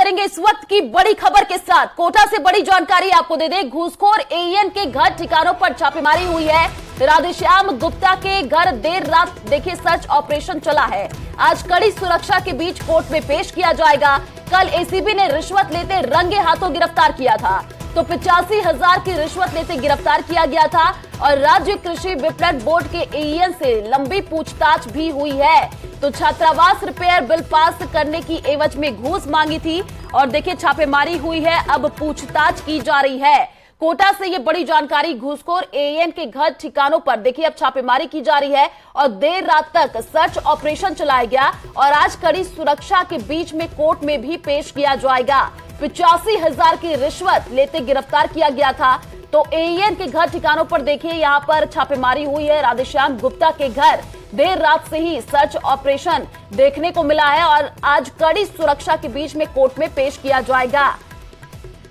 करेंगे इस वक्त की बड़ी खबर के साथ। कोटा से बड़ी जानकारी आपको दे दें, घूसखोर एईएन के घर ठिकानों पर छापेमारी हुई है। राधेश्याम गुप्ता के घर देर रात देखिए सर्च ऑपरेशन चला है। आज कड़ी सुरक्षा के बीच कोर्ट में पेश किया जाएगा। कल एसीबी ने रिश्वत लेते रंगे हाथों गिरफ्तार किया था, तो 85,000 की रिश्वत लेते गिरफ्तार किया गया था और राज्य कृषि विपणन बोर्ड के एईएन से लंबी पूछताछ भी हुई है। तो छात्रावास रिपेयर बिल पास करने की एवज में घूस मांगी थी और देखिए छापेमारी हुई है, अब पूछताछ की जा रही है। कोटा से ये बड़ी जानकारी, घूसखोर एईएन के घर ठिकानों पर देखिए अब छापेमारी की जा रही है और देर रात तक सर्च ऑपरेशन चलाया गया और आज कड़ी सुरक्षा के बीच में कोर्ट में भी पेश किया जाएगा। 85,000 की रिश्वत लेते गिरफ्तार किया गया था। तो एईएन के घर ठिकानों पर देखिए यहां पर छापेमारी हुई है। राधेश्याम गुप्ता के घर देर रात से ही सर्च ऑपरेशन देखने को मिला है और आज कड़ी सुरक्षा के बीच में कोर्ट में पेश किया जाएगा।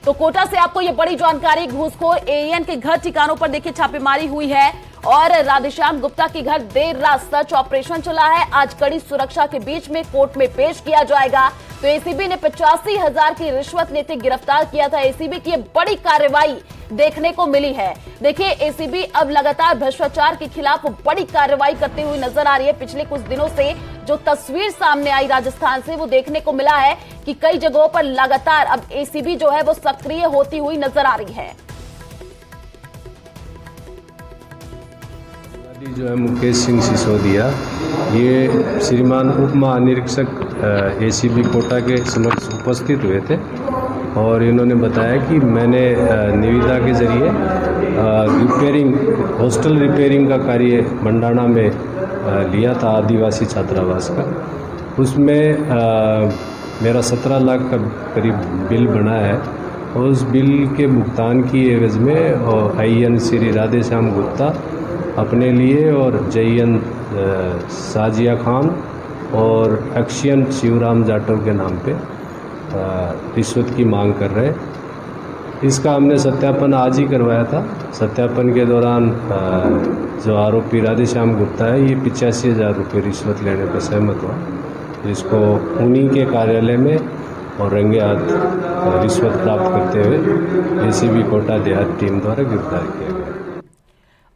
तो कोटा से आपको यह बड़ी जानकारी, घूसखोर एईएन के घर ठिकानों पर देखिए छापेमारी हुई है और राधेश्याम गुप्ता के घर देर रात सर्च ऑपरेशन चला है। आज कड़ी सुरक्षा के बीच में कोर्ट में पेश किया जाएगा। तो एसीबी ने 85,000 की रिश्वत लेते गिरफ्तार किया था। एसीबी की बड़ी कार्रवाई देखने को मिली है। देखिए एसीबी अब लगातार भ्रष्टाचार के खिलाफ बड़ी कार्रवाई करते हुए नजर आ रही है। पिछले कुछ दिनों से जो तस्वीर सामने आई राजस्थान से, वो देखने को मिला है कि कई जगहों पर लगातार अब एसीबी जो है वो सक्रिय होती हुई नजर आ रही है। जो है मुकेश सिंह सिसोदिया, ये श्रीमान उप महानिरीक्षक एसीबी कोटा के समक्ष उपस्थित हुए थे और इन्होंने बताया कि मैंने निविदा के जरिए हॉस्टल रिपेयरिंग का कार्य मंडाना में लिया था, आदिवासी छात्रावास का। उसमें मेरा 17 लाख का करीब बिल बना है और उस बिल के भुगतान की एवज में आईएन श्री राधेश्याम गुप्ता अपने लिए और जयन साजिया खान और अक्षयन शिवराम जाटव के नाम पे रिश्वत की मांग कर रहे। इसका हमने सत्यापन आज ही करवाया था। सत्यापन के दौरान जो आरोपी राधेश्याम गुप्ता है, ये 85,000 रुपये रिश्वत लेने पर सहमत हुआ, जिसको उन्हीं के कार्यालय में और रंगे हाथ रिश्वत प्राप्त करते हुए एसीबी कोटा देहात टीम द्वारा गिरफ्तार किया गया।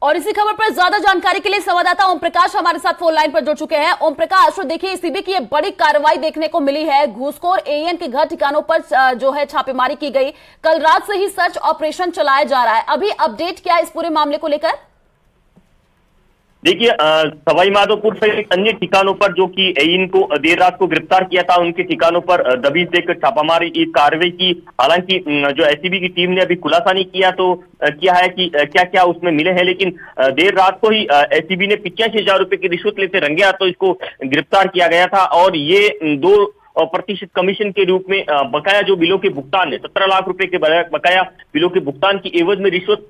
और इसी खबर पर ज्यादा जानकारी के लिए संवाददाता ओम प्रकाश हमारे साथ फोन लाइन पर जुड़ चुके हैं। ओम प्रकाश, तो देखिए एसीबी की ये बड़ी कार्रवाई देखने को मिली है। घूसखोर एईएन के घर ठिकानों पर जो है छापेमारी की गई। कल रात से ही सर्च ऑपरेशन चलाया जा रहा है। अभी अपडेट क्या है इस पूरे मामले को लेकर? देखिए सवाई माधोपुर सहित अन्य ठिकानों पर जो कि एईएन को देर रात को गिरफ्तार किया था, उनके ठिकानों पर दबिश देकर छापामारी कार्रवाई की। हालांकि जो एसीबी की टीम ने अभी खुलासा नहीं किया तो किया है कि क्या क्या उसमें मिले हैं, लेकिन देर रात को ही एसीबी ने 85,000 रुपए की रिश्वत लेते रंगे हाथों इसको गिरफ्तार किया गया था और ये 2% कमीशन के रूप में बकाया जो बिलों के भुगतान है, 17 लाख रुपए के बकाया बिलों के भुगतान की एवज में रिश्वत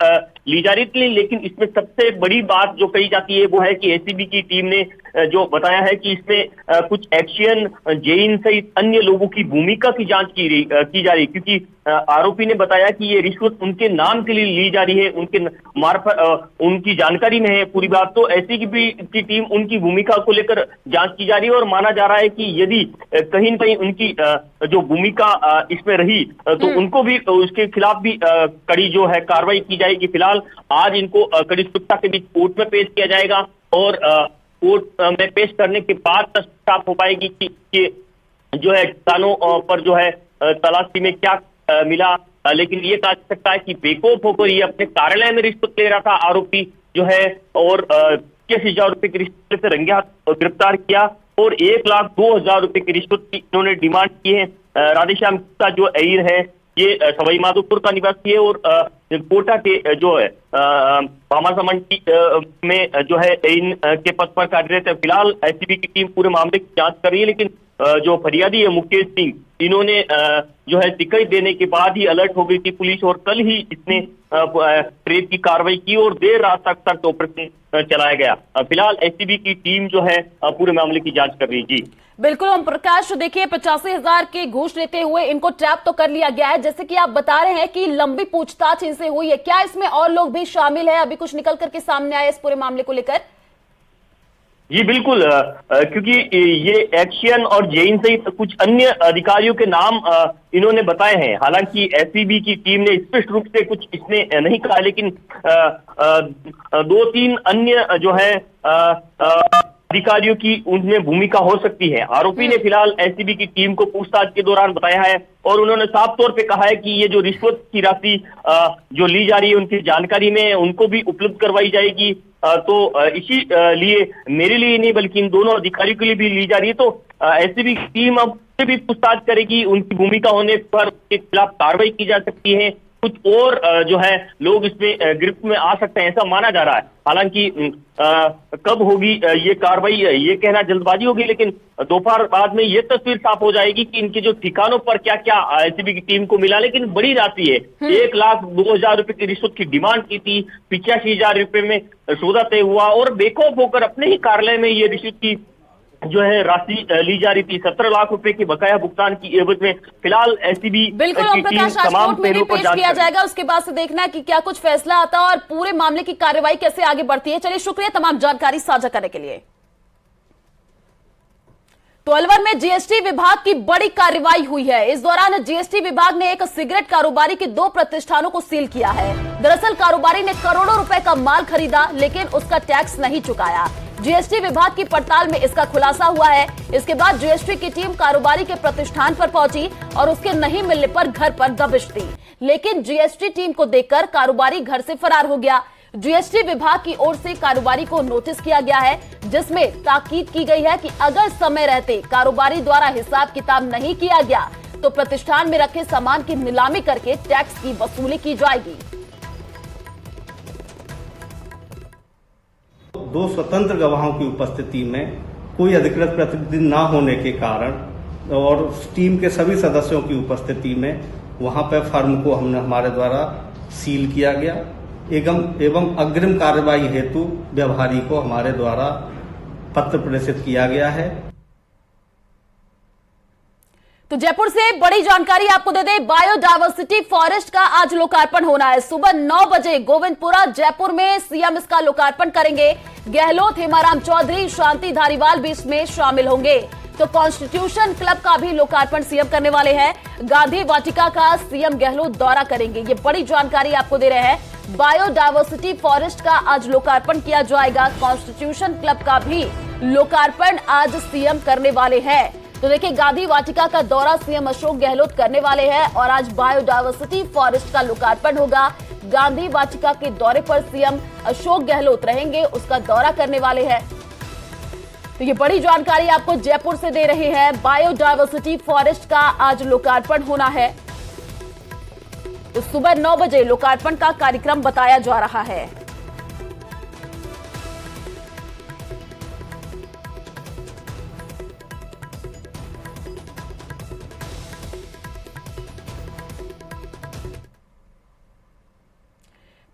ली जा रही थी। लेकिन इसमें सबसे बड़ी बात जो कही जाती है वो है कि एसीबी की टीम ने जो बताया है कि इसमें कुछ एक्शन जेइन सहित अन्य लोगों की भूमिका की जांच की जा रही, क्योंकि आरोपी ने बताया कि ये रिश्वत उनके नाम के लिए ली जा रही है, उनके मार्फत उनकी जानकारी में है पूरी बात। तो एसीबी की टीम उनकी भूमिका को लेकर जांच की जा रही है और माना जा रहा है कि यदि कहीं न कहीं उनकी जो भूमिका इसमें रही तो उनको भी उसके खिलाफ भी कड़ी जो है कार्रवाई की जाएगी। फिलहाल आज इनको कड़ी सुरक्षा के बीच कोर्ट में पेश किया जाएगा और कोर्ट में पेश करने के बाद साफ हो पाएगी कि जो है ठिकानों पर जो है तलाशी में क्या मिला। लेकिन ये कहा जा सकता है कि बेखौफ होकर ये अपने कार्यालय में रिश्वत ले रहा था आरोपी जो है और 85,000 रुपए की रिश्वत से रंगे हाथ गिरफ्तार किया और 1,02,000 रुपए की रिश्वत की इन्होंने डिमांड की है। राधेश्याम का जो एईएन है ये सवाई माधोपुर का निवासी है और कोटा के जो है भामासा मंडी में जो है एईएन के पद पर कार्यरत है। फिलहाल एसीबी की टीम पूरे मामले की जांच कर रही है, लेकिन जो फरियादी है मुकेश सिंह, इन्होंने जो है शिकायत देने के बाद ही अलर्ट हो गई थी पुलिस और कल ही इसने ट्रेप की कार्रवाई की और देर रात तक सर्च ऑपरेशन चलाया गया। फिलहाल एसीबी की टीम जो है पूरे मामले की जांच कर रही है। जी बिल्कुल ओम प्रकाश, देखिए 85,000 के घूस लेते हुए इनको ट्रैप तो कर लिया गया है, जैसे कि आप बता रहे हैं कि लंबी पूछताछ इनसे हुई है। क्या इसमें और लोग भी शामिल है? अभी कुछ निकल करके सामने आया इस पूरे मामले को लेकर? जी बिल्कुल, क्योंकि ये एक्शन और जेइन सहित कुछ अन्य अधिकारियों के नाम इन्होंने बताए हैं। हालांकि एसीबी की टीम ने स्पष्ट रूप से कुछ इसने नहीं कहा, लेकिन दो तीन अन्य जो है अधिकारियों की उनमें भूमिका हो सकती है। आरोपी ने फिलहाल एसीबी की टीम को पूछताछ के दौरान बताया है और उन्होंने साफ तौर पे कहा है कि ये जो रिश्वत की राशि जो ली जा रही है उनकी जानकारी में उनको भी उपलब्ध करवाई जाएगी। तो इसी लिए मेरे लिए नहीं बल्कि इन दोनों अधिकारियों के लिए भी ली जा रही है। तो एसीबी की टीम अब भी पूछताछ करेगी, उनकी भूमिका होने पर उनके खिलाफ कार्रवाई की जा सकती है। कुछ और जो है लोग इसमें गिरफ्त में आ सकते हैं, ऐसा माना जा रहा है। हालांकि कब होगी ये कार्रवाई, ये कहना जल्दबाजी होगी, लेकिन दोपहर बाद में ये तस्वीर साफ हो जाएगी कि इनके जो ठिकानों पर क्या क्या एसीबी की टीम को मिला। लेकिन बड़ी राशि है, 1,02,000 रुपए की रिश्वत की डिमांड की थी, 85,000 रुपए में सौदा तय हुआ और बेखौफ होकर अपने ही कार्यालय में ये रिश्वत की जो है राशि ली जा रही थी। 17 लाख रुपए की बकाया भुगतान की एवज में फिलहाल एसीबी बिल्कुल की टीम तमाम पहलुओं पर पेश किया जाएगा। उसके बाद से देखना है कि क्या कुछ फैसला आता है और पूरे मामले की कार्रवाई कैसे आगे बढ़ती है। चलिए, शुक्रिया तमाम जानकारी साझा करने के लिए। तो अलवर में जीएसटी विभाग की बड़ी कार्रवाई हुई है। इस दौरान जीएसटी विभाग ने एक सिगरेट कारोबारी के 2 प्रतिष्ठानों को सील किया है। दरअसल कारोबारी ने करोड़ों रुपए का माल खरीदा लेकिन उसका टैक्स नहीं चुकाया। जीएसटी विभाग की पड़ताल में इसका खुलासा हुआ है। इसके बाद जीएसटी की टीम कारोबारी के प्रतिष्ठान पर पहुंची और उसके नहीं मिलने पर घर पर दबिश दी, लेकिन जीएसटी टीम को देखकर कारोबारी घर से फरार हो गया। जीएसटी विभाग की ओर से कारोबारी को नोटिस किया गया है, जिसमें ताकीद की गई है कि अगर समय रहते कारोबारी द्वारा हिसाब किताब नहीं किया गया तो प्रतिष्ठान में रखे सामान की नीलामी करके टैक्स की वसूली की जाएगी। 2 स्वतंत्र गवाहों की उपस्थिति में कोई अधिकृत प्रतिनिधि न होने के कारण और टीम के सभी सदस्यों की उपस्थिति में वहां पर फर्म को हमारे द्वारा सील किया गया एवं अग्रिम कार्रवाई हेतु व्यवहारी को हमारे द्वारा पत्र प्रेषित किया गया है। तो जयपुर से बड़ी जानकारी आपको दे दें, बायोडायवर्सिटी फॉरेस्ट का आज लोकार्पण होना है। सुबह 9 बजे गोविंदपुरा जयपुर में सीएम इसका लोकार्पण करेंगे। गहलोत, हेमाराम चौधरी, शांति धारीवाल भी इसमें शामिल होंगे। तो कॉन्स्टिट्यूशन क्लब का भी लोकार्पण सीएम करने वाले हैं। गांधी वाटिका का सीएम गहलोत दौरा करेंगे। ये बड़ी जानकारी आपको दे रहे हैं। बायोडायवर्सिटी फॉरेस्ट का आज लोकार्पण किया जाएगा। कॉन्स्टिट्यूशन क्लब का भी लोकार्पण आज सीएम करने वाले हैं। तो देखिए, गांधी वाटिका का दौरा सीएम अशोक गहलोत करने वाले हैं और आज बायोडायवर्सिटी फॉरेस्ट का लोकार्पण होगा। गांधी वाटिका के दौरे पर सीएम अशोक गहलोत रहेंगे, उसका दौरा करने वाले हैं। तो ये बड़ी जानकारी आपको जयपुर से दे रहे हैं। बायोडायवर्सिटी फॉरेस्ट का आज लोकार्पण होना है। तो सुबह 9 बजे लोकार्पण का कार्यक्रम बताया जा रहा है।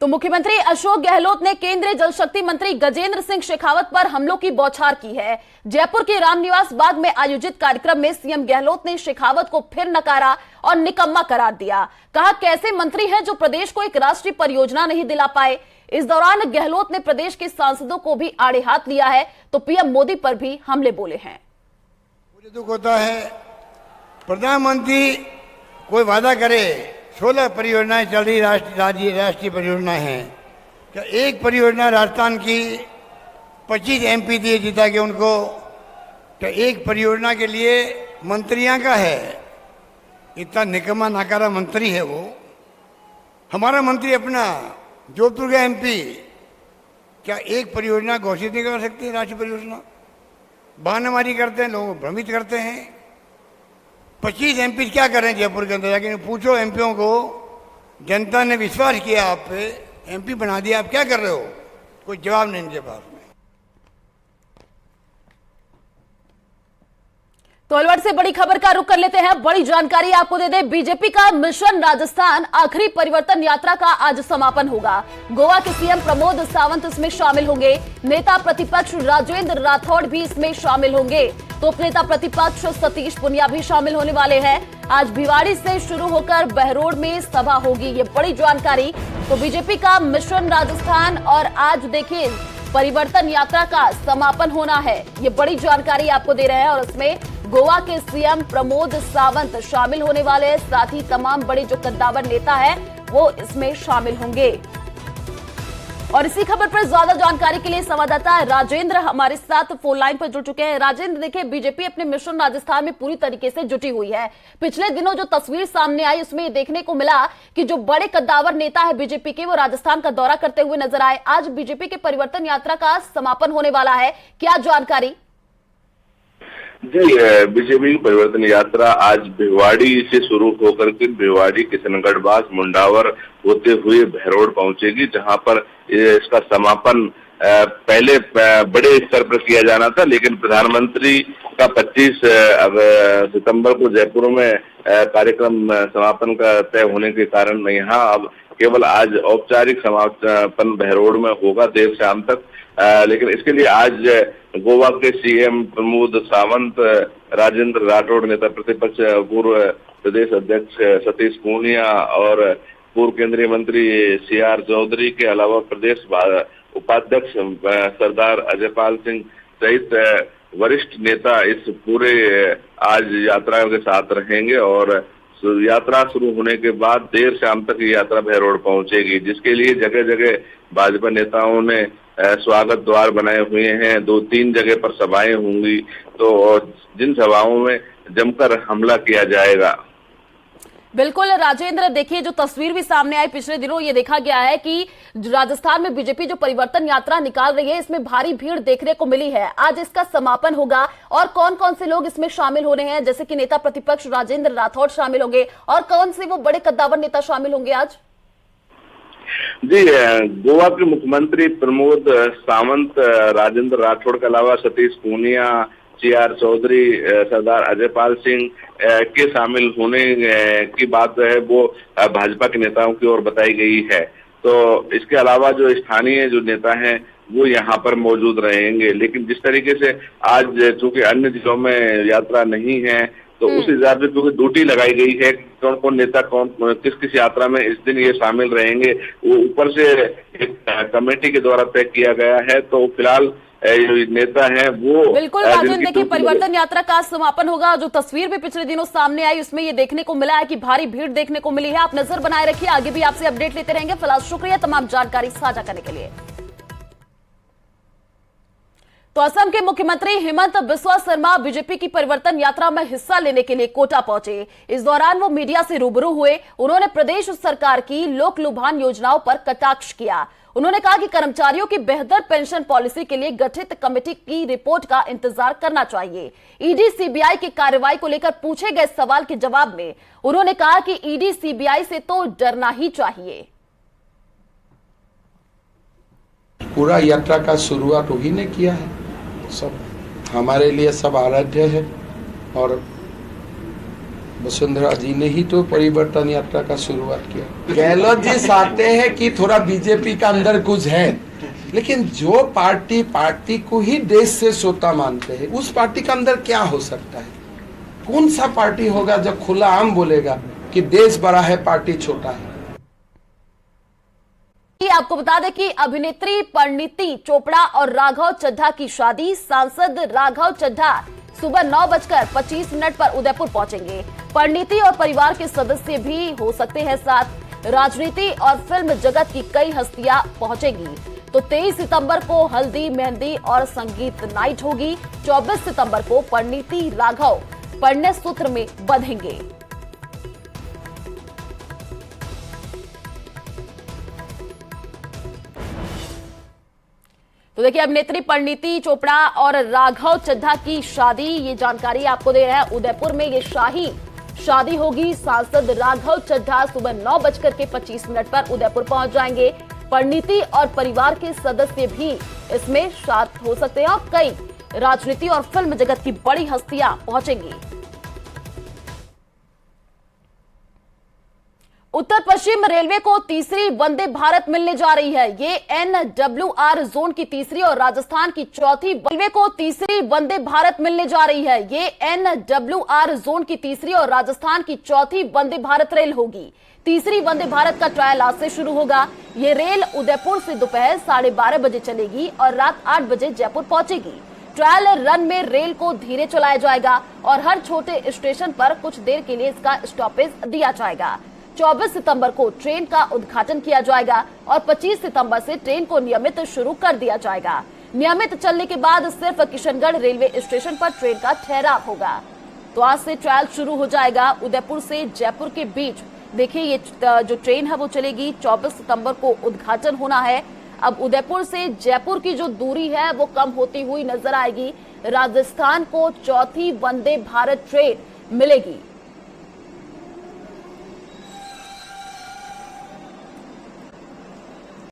तो मुख्यमंत्री अशोक गहलोत ने केंद्रीय जल शक्ति मंत्री गजेंद्र सिंह शेखावत पर हमलों की बौछार की है। जयपुर के रामनिवास बाग में आयोजित कार्यक्रम में सीएम गहलोत ने शेखावत को फिर नकारा और निकम्मा करार दिया। कहा, कैसे मंत्री हैं जो प्रदेश को एक राष्ट्रीय परियोजना नहीं दिला पाए। इस दौरान गहलोत ने प्रदेश के सांसदों को भी आड़े हाथ लिया है, तो पीएम मोदी पर भी हमले बोले हैं। मुझे दुख होता है, प्रधानमंत्री कोई वादा करे, 16 परियोजनाएं चल रही राष्ट्रीय परियोजनाएं हैं। क्या एक परियोजना राजस्थान की 25 एमपी दिए जीता के उनको, क्या एक परियोजना के लिए मंत्रियां का है? इतना निकम्मा नाकारा मंत्री है वो। हमारा मंत्री अपना जोधपुर का एमपी क्या एक परियोजना घोषित नहीं कर सकती? राष्ट्रीय परियोजना बहानाबाजी करते हैं, लोगों को भ्रमित करते हैं। 25 एमपी क्या कर रहे हैं जयपुर के अंदर? जाके पूछो एमपीओं को, जनता ने विश्वास किया आप पे, एमपी बना दिया, आप क्या कर रहे हो? कोई जवाब नहीं इनके पास में। तो अलवर से बड़ी खबर का रुख कर लेते हैं। बड़ी जानकारी आपको दे दें, बीजेपी का मिशन राजस्थान आखिरी परिवर्तन यात्रा का आज समापन होगा। गोवा के सीएम प्रमोद सावंत इसमें शामिल होंगे। नेता प्रतिपक्ष राजेंद्र राठौड़ भी इसमें शामिल होंगे। तो नेता प्रतिपक्ष सतीश पुनिया भी शामिल होने वाले हैं। आज भिवाड़ी से शुरू होकर बहरोड में सभा होगी, ये बड़ी जानकारी। तो बीजेपी का मिशन राजस्थान और आज देखिए परिवर्तन यात्रा का समापन होना है। ये बड़ी जानकारी आपको दे रहे हैं और इसमें गोवा के सीएम प्रमोद सावंत शामिल होने वाले हैं। साथ ही तमाम बड़े जो कद्दावर नेता है वो इसमें शामिल होंगे। और इसी खबर पर ज्यादा जानकारी के लिए संवाददाता राजेंद्र हमारे साथ फोन लाइन पर जुड़ चुके हैं। राजेंद्र, देखिए बीजेपी अपने मिशन राजस्थान में पूरी तरीके से जुटी हुई है। पिछले दिनों जो तस्वीर सामने आई उसमें देखने को मिला कि जो बड़े कद्दावर नेता है बीजेपी के वो राजस्थान का दौरा करते हुए नजर आए। आज बीजेपी के परिवर्तन यात्रा का समापन होने वाला है, क्या जानकारी? जी, बीजेपी की परिवर्तन यात्रा आज भिवाड़ी से शुरू होकर के भिवाड़ी, किशनगढ़ बास, मुंडावर होते हुए भैरोड़ पहुंचेगी, जहां पर इसका समापन पहले बड़े स्तर पर किया जाना था, लेकिन प्रधानमंत्री का 25 सितंबर को जयपुर में कार्यक्रम समापन का तय होने के कारण यहाँ अब केवल आज औपचारिक समापन भैरोड़ में होगा देर शाम तक। लेकिन इसके लिए आज गोवा के सीएम प्रमोद सावंत, राजेंद्र राठौड़ नेता प्रतिपक्ष, पूर्व प्रदेश अध्यक्ष सतीश पूनिया और पूर्व केंद्रीय मंत्री CR चौधरी के अलावा प्रदेश उपाध्यक्ष सरदार अजयपाल सिंह सहित वरिष्ठ नेता इस पूरे आज यात्रा के साथ रहेंगे और यात्रा शुरू होने के बाद देर शाम तक ये यात्रा भैरोड़ पहुंचेगी, जिसके लिए जगह जगह भाजपा नेताओं ने स्वागत द्वार बनाए हुए हैं। 2-3 जगह पर सभाएं होंगी, तो जिन सभाओं में जमकर हमला किया जाएगा। बिल्कुल राजेंद्र, देखिए जो तस्वीर भी सामने आई पिछले दिनों ये देखा गया है कि राजस्थान में बीजेपी जो परिवर्तन यात्रा निकाल रही है इसमें भारी भीड़ देखने को मिली है। आज इसका समापन होगा और कौन कौन से लोग इसमें शामिल हो रहे हैं, जैसे कि नेता प्रतिपक्ष राजेंद्र राठौड़ शामिल होंगे और कौन से वो बड़े कद्दावर नेता शामिल होंगे आज? जी, गोवा के मुख्यमंत्री प्रमोद सावंत, राजेंद्र राठौड़ के अलावा सतीश पूनिया, CR चौधरी, सरदार अजयपाल सिंह के शामिल होने की बात है वो भाजपा के नेताओं की ओर बताई गई है। तो इसके अलावा जो स्थानीय जो नेता हैं वो यहाँ पर मौजूद रहेंगे, लेकिन जिस तरीके से आज चूंकि अन्य जिलों में यात्रा नहीं है तो उस हिसाब से क्योंकि ड्यूटी लगाई गई है कौन कौन नेता कौन किस किस यात्रा में इस दिन ये शामिल रहेंगे, वो ऊपर से एक कमेटी के द्वारा तय किया गया है। तो फिलहाल नेता हैं वो बिल्कुल राजेंद्र, देखिए परिवर्तन यात्रा का समापन होगा। जो तस्वीर भी पिछले दिनों सामने आई उसमें ये देखने को मिला है कि भारी भीड़ देखने को मिली है। आप नजर बनाए रखिए, आगे भी आपसे अपडेट लेते रहेंगे। फिलहाल शुक्रिया तमाम जानकारी साझा करने के लिए। तो असम के मुख्यमंत्री हेमंत बिस्वा शर्मा बीजेपी की परिवर्तन यात्रा में हिस्सा लेने के लिए कोटा पहुंचे। इस दौरान वो मीडिया से रूबरू हुए। उन्होंने प्रदेश सरकार की लोक लुभान योजनाओं पर कटाक्ष किया। उन्होंने कहा कि कर्मचारियों की बेहतर पेंशन पॉलिसी के लिए गठित कमेटी की रिपोर्ट का इंतजार करना चाहिए। ईडी सीबीआई की कार्रवाई को लेकर पूछे गए सवाल के जवाब में उन्होंने कहा कि ईडी सीबीआई से तो डरना ही चाहिए। पूरा यात्रा का शुरुआत वही ने किया है, सब हमारे लिए सब आराध्य है और वसुंधरा जी ने ही तो परिवर्तन यात्रा का शुरुआत किया। गहलोत जी चाहते हैं कि थोड़ा बीजेपी का अंदर कुछ है, लेकिन जो पार्टी को ही देश से सोता मानते हैं उस पार्टी का अंदर क्या हो सकता है? कौन सा पार्टी होगा जो खुला आम बोलेगा कि देश बड़ा है पार्टी छोटा है? आपको बता दें कि अभिनेत्री परिणीति चोपड़ा और राघव चड्ढा की शादी, सांसद राघव चड्ढा सुबह 9:25 पर उदयपुर पहुंचेंगे। परिणीति और परिवार के सदस्य भी हो सकते हैं साथ। राजनीति और फिल्म जगत की कई हस्तियां पहुंचेंगी। तो 23 सितंबर को हल्दी, मेहंदी और संगीत नाइट होगी। 24 सितंबर को परिणीति राघव परिणय सूत्र में बंधेंगे। तो देखिए अभिनेत्री परिणीति चोपड़ा और राघव चड्ढा की शादी, ये जानकारी आपको दे रहे हैं। उदयपुर में ये शाही शादी होगी। सांसद राघव चड्ढा सुबह 9:25 पर उदयपुर पहुंच जाएंगे। परिणीति और परिवार के सदस्य भी इसमें शामिल हो सकते हैं और कई राजनीति और फिल्म जगत की बड़ी हस्तियां पहुंचेंगी। उत्तर पश्चिम रेलवे को तीसरी वंदे भारत मिलने जा रही है। ये NWR जोन की तीसरी और राजस्थान की चौथी रेलवे को तीसरी वंदे भारत मिलने जा रही है। ये NWR जोन की तीसरी और राजस्थान की चौथी वंदे भारत रेल होगी। तीसरी वंदे भारत का ट्रायल आज से शुरू होगा। ये रेल उदयपुर से दोपहर 12:30 बजे चलेगी और रात 8 बजे जयपुर पहुंचेगी। ट्रायल रन में रेल को धीरे चलाया जाएगा और हर छोटे स्टेशन पर कुछ देर के लिए इसका स्टॉपेज दिया जाएगा। 24 सितंबर को ट्रेन का उद्घाटन किया जाएगा और 25 सितंबर से ट्रेन को नियमित शुरू कर दिया जाएगा। नियमित चलने के बाद सिर्फ किशनगढ़ रेलवे स्टेशन पर ट्रेन का ठहराव होगा। तो आज से ट्रायल शुरू हो जाएगा। उदयपुर से जयपुर के बीच देखिए ये जो ट्रेन है वो चलेगी। 24 सितंबर को उद्घाटन होना है। अब उदयपुर से जयपुर की जो दूरी है वो कम होती हुई नजर आएगी। राजस्थान को चौथी वंदे भारत ट्रेन मिलेगी।